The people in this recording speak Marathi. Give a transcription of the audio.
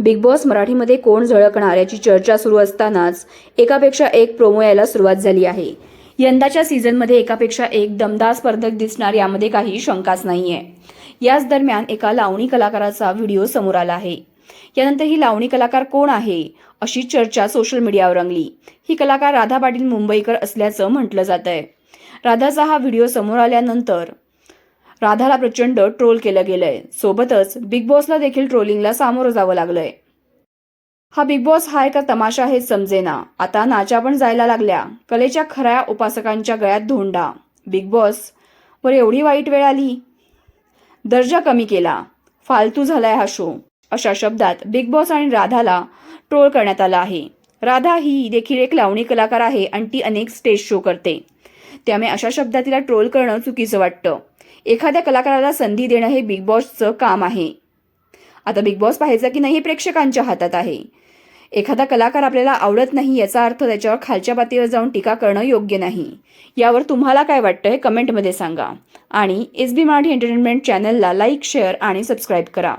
बिग बॉस मराठीमध्ये कोण झळकणार याची चर्चा सुरू असतानाच एकापेक्षा एक प्रोमो यायला सुरुवात झाली आहे। यंदाच्या सीझनमध्ये एकापेक्षा एक दमदार स्पर्धक दिसणार यामध्ये काही शंकाच नाहीये। याच दरम्यान एका लावणी कलाकाराचा व्हिडिओ समोर आला आहे। यानंतर ही लावणी कलाकार कोण आहे अशी चर्चा सोशल मीडियावर रंगली। ही कलाकार राधा पाटील मुंबईकर असल्याचं म्हटलं जातंय। राधाचा हा व्हिडिओ समोर आल्यानंतर राधाला प्रचंड ट्रोल केलं गेलंय। सोबतच बिग बॉसला देखील ट्रोलिंगला सामोरं जावं लागलंय। हा बिग बॉस हाय का तमाशा हे समजेना। आता नाचा पण जायला लागल्या। कलेच्या खऱ्या उपासकांच्या गळ्यात धोंडा। बिग बॉस वर एवढी वाईट वेळ आली, दर्जा कमी केला, फालतू झालाय हा शो, अशा शब्दात बिग बॉस आणि राधाला ट्रोल करण्यात आला आहे। राधा ही देखील एक लावणी कलाकार आहे आणि ती अनेक स्टेज शो करते, त्यामुळे अशा शब्दात तिला ट्रोल करणं चुकीचं वाटतं। एखाद्या कलाकाराला संधी देणं हे बिग बॉसचं काम आहे। आता बिग बॉस पाहायचा की नाही हे प्रेक्षकांच्या हातात आहे। एखादा कलाकार आपल्याला आवडत नाही याचा अर्थ त्याच्यावर खालच्या पातळीवर जाऊन टीका करणं योग्य नाही। यावर तुम्हाला काय वाटतं हे कमेंटमध्ये सांगा आणि SB मराठी एंटरटेनमेंट चॅनलला लाईक, शेअर आणि सबस्क्राईब करा।